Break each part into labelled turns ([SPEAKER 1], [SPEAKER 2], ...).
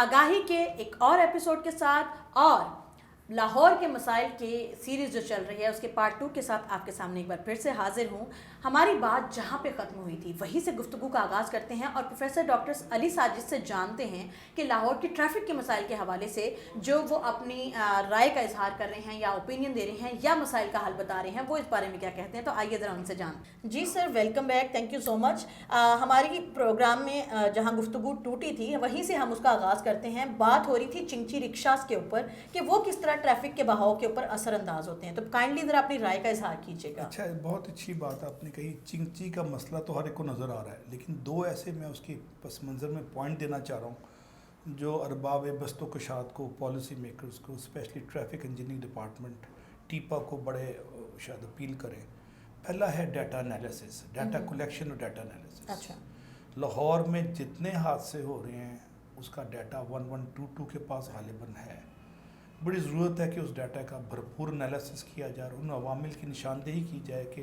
[SPEAKER 1] आगाही के एक और एपिसोड के साथ और लाहौर के मसाइल की सीरीज़ जो चल रही है उसके पार्ट 2 के साथ आपके सामने एक बार फिर से हाजिर हूँ। हमारी बात जहाँ पे ख़त्म हुई थी वहीं से गुफ्तगू का आगाज़ करते हैं और प्रोफेसर डॉक्टर अली साजिद से जानते हैं कि लाहौर की ट्रैफिक के मसाइल के हवाले से जो वो अपनी राय का इजहार कर रहे हैं या ओपिनियन दे रहे हैं या मसाइल का हल बता रहे हैं, वो इस बारे में क्या कहते हैं। तो आइए ज़रा उनसे जान। जी sir, welcome back, thank you so much. हमारी प्रोग्राम में जहाँ गुफ्तगू टूटी थी वहीं से हम उसका आगाज़ करते हैं। बात हो रही थी चिंची रिक्शास के ऊपर कि वो किस तरह ट्रैफिक के बहाव के ऊपर असरअंदाज होते हैं। तो काइंडली ज़रा अपनी राय का इजहार कीजिएगा।
[SPEAKER 2] अच्छा, बहुत अच्छी बात आपने कही। चिंची का मसला तो हर एक को नज़र आ रहा है, लेकिन दो ऐसे मैं उसकी पस मंज़र में पॉइंट देना चाह रहा हूँ जो अरबाब बस्तो कशात को, पॉलिसी मेकर्स को, स्पेशली ट्रैफिक इंजीनियरिंग डिपार्टमेंट टीपा को बड़े शायद अपील करें। पहला है डाटा एनालिसिस, डाटा कलेक्शन और डाटा एनालिसिस।
[SPEAKER 1] अच्छा,
[SPEAKER 2] लाहौर में जितने हादसे हो रहे हैं उसका डाटा 1122 के पास गालिबन है। बड़ी ज़रूरत है कि उस डाटा का भरपूर एनालिसिस किया जाए, उन अवामिल की निशानदेही की जाए कि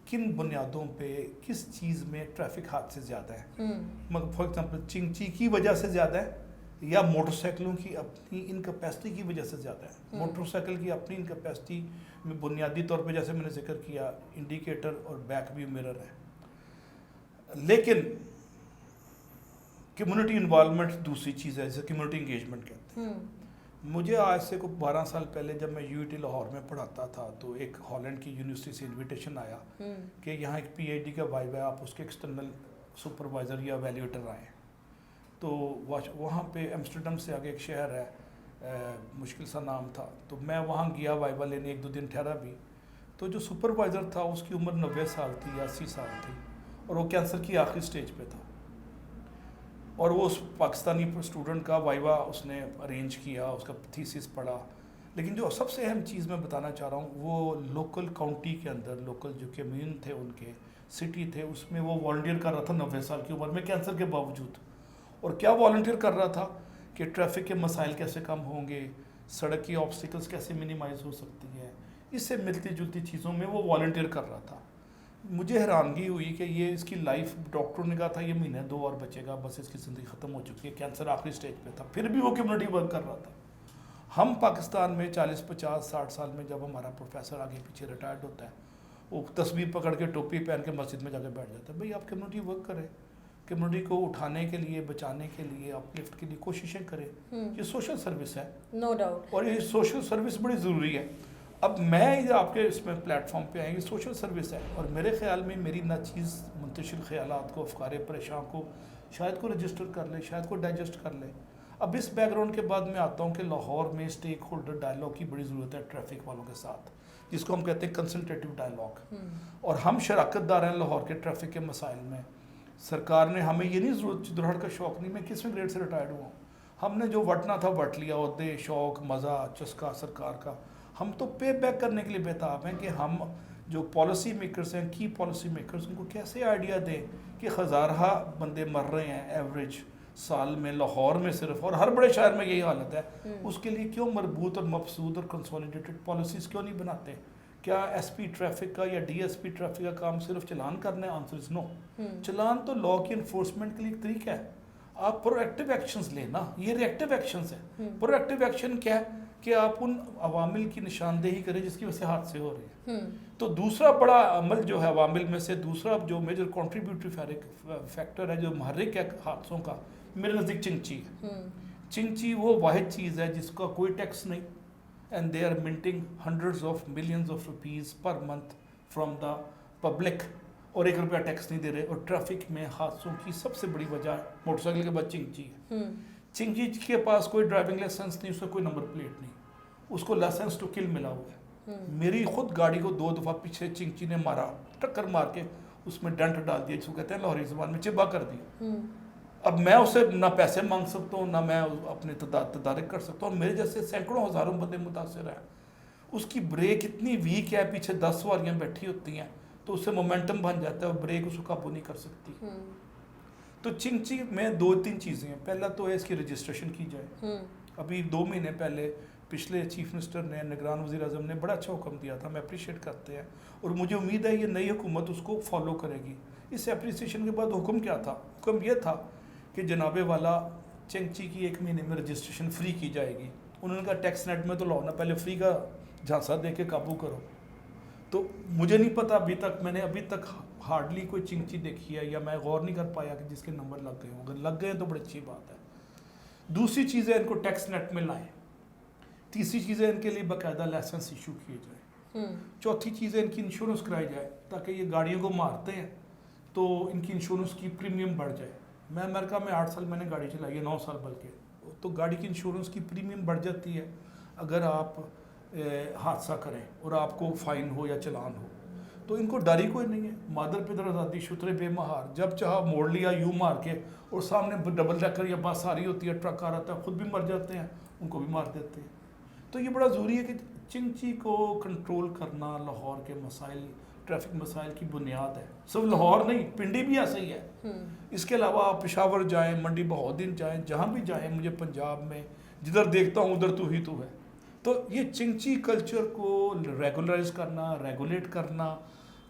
[SPEAKER 2] किन बुनियादों पे किस चीज़ में ट्रैफिक हादसे ज़्यादा हैं। मगर फॉर एग्जांपल चिंची की वजह से ज़्यादा है या मोटरसाइकिलों की अपनी इनकैपेसिटी की वजह से ज़्यादा है। मोटरसाइकिल की अपनी इनकैपेसिटी में बुनियादी तौर पे जैसे मैंने जिक्र किया इंडिकेटर और बैक व्यू मिरर है, लेकिन कम्युनिटी इन्वॉल्वमेंट दूसरी चीज़ है, जैसे कम्युनिटी इंगेजमेंट कहते हैं। मुझे आज से को 12 साल पहले जब मैं यूईटी लाहौर में पढ़ाता था तो एक हॉलैंड की यूनिवर्सिटी से इनविटेशन आया कि यहाँ एक पीएचडी का वाइव है, आप उसके एक्सटर्नल सुपरवाइज़र या वैल्यूएटर आए। तो वहाँ पे एम्स्टर्डम से आगे एक शहर है, मुश्किल सा नाम था, तो मैं वहाँ गया वाइवा लेने, 1-2 दिन ठहरा भी। तो जो सुपरवाइज़र था उसकी उम्र 90 साल थी या 80 साल थी और वो कैंसर की आखिरी स्टेज पे था। और वो उस पाकिस्तानी स्टूडेंट का वाइवा उसने अरेंज किया, उसका थीसिस पढ़ा। लेकिन जो सबसे अहम चीज़ मैं बताना चाह रहा हूँ वो लोकल काउंटी के अंदर लोकल जो कम्यून थे, उनके सिटी थे, उसमें वो वॉलंटियर कर रहा था 90 साल की उम्र में कैंसर के बावजूद। और क्या वॉलंटियर कर रहा था कि ट्रैफिक के मसाइल कैसे कम होंगे, सड़क की ऑब्स्टिकल्स कैसे मिनिमाइज़ हो सकती है, इससे मिलती जुलती चीज़ों में वो वॉलंटियर कर रहा था। मुझे हैरानगी हुई कि ये इसकी लाइफ, डॉक्टर ने कहा था ये महीने 2 और बचेगा, बस इसकी ज़िंदगी ख़त्म हो चुकी है, कैंसर आखिरी स्टेज पे था, फिर भी वो कम्युनिटी वर्क कर रहा था। हम पाकिस्तान में 40, 50, 60 साल में जब हमारा प्रोफेसर आगे पीछे रिटायर्ड होता है, वो तस्वीर पकड़ के टोपी पहन के मस्जिद में जाकर बैठ जाता है। भाई आप कम्युनिटी वर्क करें, कम्युनिटी को उठाने के लिए, बचाने के लिए, अपलिफ्ट के लिए कोशिशें करें। ये सोशल सर्विस है,
[SPEAKER 1] नो डाउट,
[SPEAKER 2] और ये सोशल सर्विस बड़ी ज़रूरी है। अब मैं आपके इसमें प्लेटफॉर्म पे आएंगे, सोशल सर्विस है, और मेरे ख्याल में मेरी नाचीज़ मुंतशिर ख्यालात को, अफकार परेशान को शायद को रजिस्टर कर ले, शायद को डाइजेस्ट कर ले। अब इस बैकग्राउंड के बाद मैं आता हूँ कि लाहौर में स्टेक होल्डर डायलॉग की बड़ी ज़रूरत है ट्रैफिक वालों के साथ, जिसको हम कहते हैं कंसल्टेटिव डायलॉग। और हम शराकतदार हैं लाहौर के ट्रैफिक के मसाइल में। सरकार ने हमें ये नहीं ज़रूरत, दुरहड़ का शौक़ नहीं, मैं किसवें ग्रेड से रिटायर्ड हुआ, हमने जो वटना था वट लिया, उहदे, शौक़, मज़ा, चस्का सरकार का। हम तो पे बैक करने के लिए बेताब हैं कि हम जो पॉलिसी मेकर्स हैं, की पॉलिसी मेकर्स, उनको कैसे आइडिया दें कि हज़ारा बंदे मर रहे हैं एवरेज साल में लाहौर में सिर्फ, और हर बड़े शहर में यही हालत है। उसके लिए क्यों मरबूत और मबसूत और कंसोलिडेटेड पॉलिसीज़ क्यों नहीं बनाते? क्या एसपी ट्रैफिक का या डीएसपी ट्रैफिक का काम सिर्फ चलान करना है? Answer is no. चलान तो लॉ की इन्फोर्समेंट के लिए एक तरीका है, आप प्रोएक्टिव एक्शंस लेना, ये रिएक्टिव एक्शंस है। प्रोएक्टिव एक्शन क्या है कि आप उन अवामिल की निशानदेही करें जिसकी वजह से हादसे हो रहे हैं। तो दूसरा बड़ा अमल जो है अवामिल में से, दूसरा जो मेजर कॉन्ट्रीब्यूटरी फैक्टर है जो महर्रिक है हादसों का, मेरे नज़दीक चिंची है। चिंची वो वाहिद चीज़ है जिसका कोई टैक्स नहीं, and they are minting hundreds of millions of rupees per month from the public, और 1 रुपया टैक्स नहीं दे रहे। और ट्रैफिक में हादसों की सबसे बड़ी वजह मोटरसाइकिल के बाद चिंची है। चिंची के पास कोई ड्राइविंग लाइसेंस नहीं, उसका कोई नंबर प्लेट नहीं, उसको लाइसेंस टू किल मिला हुआ है। मेरी खुद गाड़ी को 2 दफ़ा पीछे चिंची ने मारा, टक्कर मार के उसमें डेंट डाल दिया, जिसको कहते हैं लाहौरी ज़बान में चिब्बा कर दिया। अब मैं उससे ना पैसे मांग सकता हूँ, ना मैं अपने तदारक कर सकता हूँ। मेरे जैसे सैकड़ों हज़ारों बंदे मुतासर हैं। उसकी ब्रेक इतनी वीक है, पीछे 10 सवारियाँ बैठी होती हैं, तो उससे मोमेंटम बन जाता है और ब्रेक उसको काबू नहीं कर सकती। तो चिंची में 2-3 चीज़ें हैं। पहला तो है इसकी रजिस्ट्रेशन की जाए। अभी 2 महीने पहले पिछले चीफ मिनिस्टर ने, निगरान वज़ीर आज़म ने बड़ा अच्छा हुक्म दिया था, हम अप्रिशिएट करते हैं, और मुझे उम्मीद है ये नई हुकूमत उसको फॉलो करेगी। इस अप्रिसिएशन के बाद हुक्म क्या था? हुक्म ये था कि जनाबे वाला चिंची की 1 महीने में रजिस्ट्रेशन फ्री की जाएगी। उन्होंने कहा टैक्स नेट में तो लाओ ना, पहले फ्री का झांसा दे के काबू करो। तो मुझे नहीं पता, मैंने अभी तक हार्डली कोई चिंची देखी है, या मैं गौर नहीं कर पाया कि जिसके नंबर लग गए हों। अगर लग गए तो बड़ी अच्छी बात है। दूसरी चीज़ है, इनको टैक्स नेट में लाएं। तीसरी चीज़ है, इनके लिए बाकायदा लाइसेंस इशू किए जाए। चौथी चीज़ है, इनकी इंश्योरेंस कराई जाए, ताकि ये गाड़ियों को मारते हैं तो इनकी इंश्योरेंस की प्रीमियम बढ़ जाए। मैं अमेरिका में 8 साल मैंने गाड़ी चलाई है, 9 साल बल्कि, तो गाड़ी की इंश्योरेंस की प्रीमियम बढ़ जाती है अगर आप हादसा करें और आपको फ़ाइन हो या चलान हो। तो इनको डर ही कोई नहीं है। मादर पिदर आज़ादी शुतरे बेमहार, जब चाहा मोड़ लिया यूँ मार के, और सामने डबल डेकर या बस आ रही होती है, ट्रक आ रहा है, ख़ुद भी मर जाते हैं, उनको भी मार देते हैं। तो ये बड़ा ज़रूरी है कि चिंची को कंट्रोल करना लाहौर के मसाइल, ट्रैफिक मसाइल की बुनियाद है। सिर्फ लाहौर नहीं, पिंडी भी ऐसा ही है। इसके अलावा आप पेशावर जाएं, मंडी बहाउद्दीन जाएं, जहाँ भी जाएं, मुझे पंजाब में जिधर देखता हूँ उधर तू ही तू है। तो ये चिंची कल्चर को रेगुलराइज करना, रेगुलेट करना,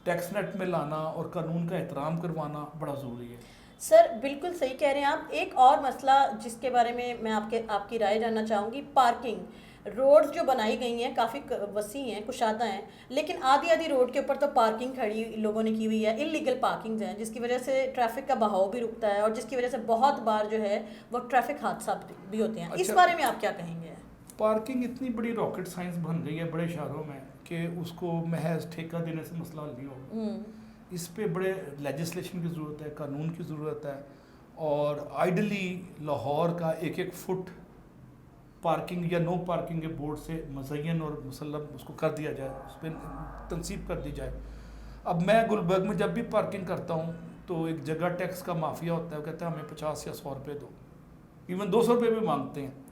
[SPEAKER 2] टैक्स नेट में लाना और कानून का एहतराम करवाना बड़ा ज़रूरी है।
[SPEAKER 1] सर बिल्कुल सही कह रहे हैं आप। एक और मसला जिसके बारे में मैं आपकी राय जानना चाहूँगी, पार्किंग। रोड्स जो बनाई गई हैं काफ़ी वसी हैं, कुशादा हैं, लेकिन आधी रोड के ऊपर तो पार्किंग खड़ी लोगों ने की हुई है, इलीगल पार्किंग्स हैं, जिसकी वजह से ट्रैफिक का बहाव भी रुकता है और जिसकी वजह से बहुत बार जो है वो ट्रैफिक हादसा भी होते हैं। इस बारे में आप क्या कहेंगे?
[SPEAKER 2] पार्किंग इतनी बड़ी रॉकेट साइंस बन गई है बड़े शहरों में कि उसको महज ठेका देने से मसला हल नहीं होगा। इस पे बड़े लेजिस्लेशन की ज़रूरत है, कानून की ज़रूरत है, और आइडली लाहौर का एक फुट पार्किंग या नो पार्किंग के बोर्ड से मुज़य्यन और मुसल्लम उसको कर दिया जाए, उस पर तनसीब कर दी जाए। अब मैं गुलबर्ग में जब भी पार्किंग करता हूँ तो एक जगह टैक्स का माफिया होता है, वो कहता है हमें 50 या 100 रुपये दो, इवन 200 रुपये भी मांगते हैं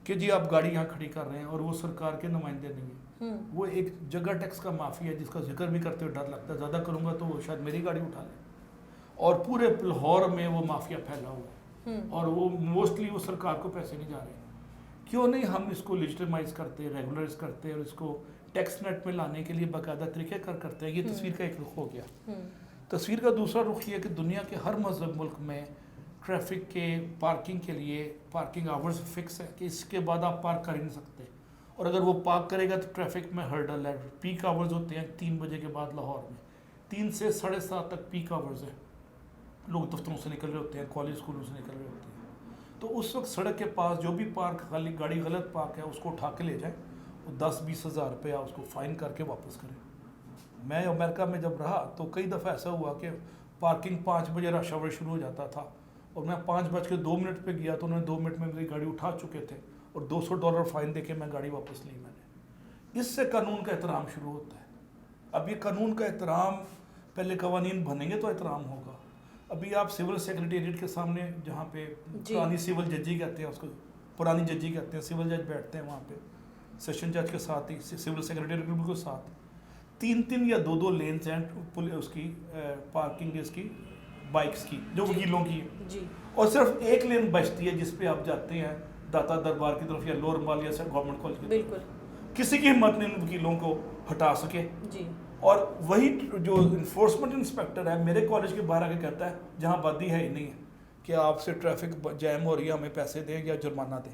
[SPEAKER 2] कि जी आप गाड़ी यहाँ खड़ी कर रहे हैं, और वो सरकार के नुमाइंदे नहीं है। वो एक जगह टैक्स का माफिया है जिसका जिक्र भी करते हुए डर लगता है, ज़्यादा करूँगा तो वो शायद मेरी गाड़ी उठा ले। और पूरे लाहौर में वो माफिया फैला हुआ है, और वो मोस्टली वो सरकार को पैसे नहीं जा रहे। क्यों नहीं हम इसको लेजिटिमाइज करते, रेगुलराइज करते और इसको टैक्स नेट में लाने के लिए बाकायदा तरीक़ेकार करते हैं। ये तस्वीर का एक रुख हो गया। तस्वीर का दूसरा रुख ये कि दुनिया के हर मज़हब मुल्क में ट्रैफिक के पार्किंग के लिए पार्किंग आवर्स फिक्स है कि इसके बाद आप पार्क कर ही नहीं सकते, और अगर वो पार्क करेगा तो ट्रैफिक में हर्डल है। पीक आवर्स होते हैं 3 बजे के बाद लाहौर में, 3 से 7:30 तक पीक आवर्स है। लोग दफ्तरों से निकल रहे होते हैं, कॉलेज स्कूलों से निकल रहे होते हैं। तो उस वक्त सड़क के पास जो भी गाड़ी गलत पार्क है उसको उठा के ले जाएं और 10-20 हज़ार रुपया उसको फ़ाइन करके वापस करें। मैं अमेरिका में जब रहा तो कई दफ़ा ऐसा हुआ कि पार्किंग 5 बजे रश आवर शुरू हो जाता था, और मैं 5:02 पे गया तो उन्होंने 2 मिनट में मेरी गाड़ी उठा चुके थे, और $200 फ़ाइन दे के मैं गाड़ी वापस ली मैंने। इससे कानून का एहतराम शुरू होता है। अब ये कानून का एहतराम, पहले कवानीन बनेंगे तो एहतराम होगा। अभी आप सिविल सेक्रेटेरिएट के सामने, जहाँ पे पुरानी सिविल जजी कहते हैं उसको, पुरानी जजी कहते हैं, सिविल जज बैठते हैं वहाँ पे, सेशन जज के साथ ही सिविल सेक्रेटेरिएट के बिल्कुल साथ 3-3 या 2-2 लेन्स हैं उसकी पार्किंग इसकी बाइक्स की जो वकीलों की है, और सिर्फ एक लेन बचती है जिस पे आप जाते हैं दाता दरबार की तरफ या लोअर मालिया से गवर्नमेंट कॉलेज की तरफ। किसी की हिम्मत नहीं वकीलों को हटा सके जी। और वही जो इन्फोर्समेंट इंस्पेक्टर है मेरे कॉलेज के बाहर आके कहता है जहाँ आबादी है ही नहीं है कि आपसे ट्रैफिक जैम हो रही है, हमें पैसे दें या जुर्माना दें।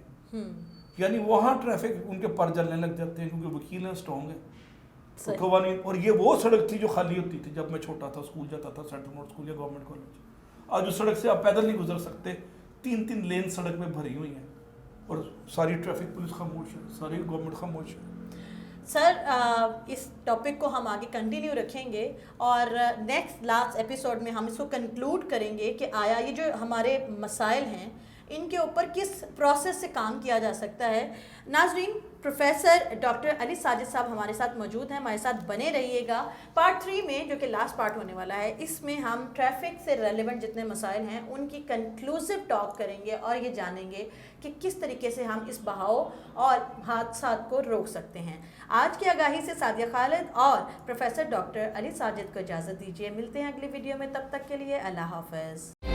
[SPEAKER 2] यानी वहाँ ट्रैफिक उनके पर जलने लग जाते हैं क्योंकि वकील हैं, स्ट्रॉन्ग है कवानीन। और ये वो सड़क थी जो खाली होती थी जब मैं छोटा था, स्कूल जाता था, सेंट्रल मोड स्कूल या गवर्नमेंट कॉलेज। आज उस सड़क से आप पैदल नहीं गुजर सकते, 3-3 लेन सड़क में भरी हुई हैं और सारी ट्रैफिक पुलिस खामोश है, सारी गवर्नमेंट खामोश है।
[SPEAKER 1] सर इस टॉपिक को हम आगे कंटिन्यू रखेंगे और नेक्स्ट लास्ट एपिसोड में हम इसको कंक्लूड करेंगे कि आया ये जो हमारे मसाइल हैं इनके ऊपर किस प्रोसेस से काम किया जा सकता है। नाजरीन, प्रोफेसर डॉक्टर अली साजिद साहब हमारे साथ मौजूद हैं, हमारे साथ बने रहिएगा। पार्ट 3 में जो कि लास्ट पार्ट होने वाला है, इसमें हम ट्रैफिक से रेलेवेंट जितने मसाइल हैं उनकी कंक्लूसिव टॉक करेंगे और ये जानेंगे कि किस तरीके से हम इस बहाव और हादसा को रोक सकते हैं। आज की आगाही से सादिया खालिद और प्रोफेसर डॉक्टर अली साजिद को इजाज़त दीजिए। मिलते हैं अगली वीडियो में, तब तक के लिए अल्लाह हाफ़िज़।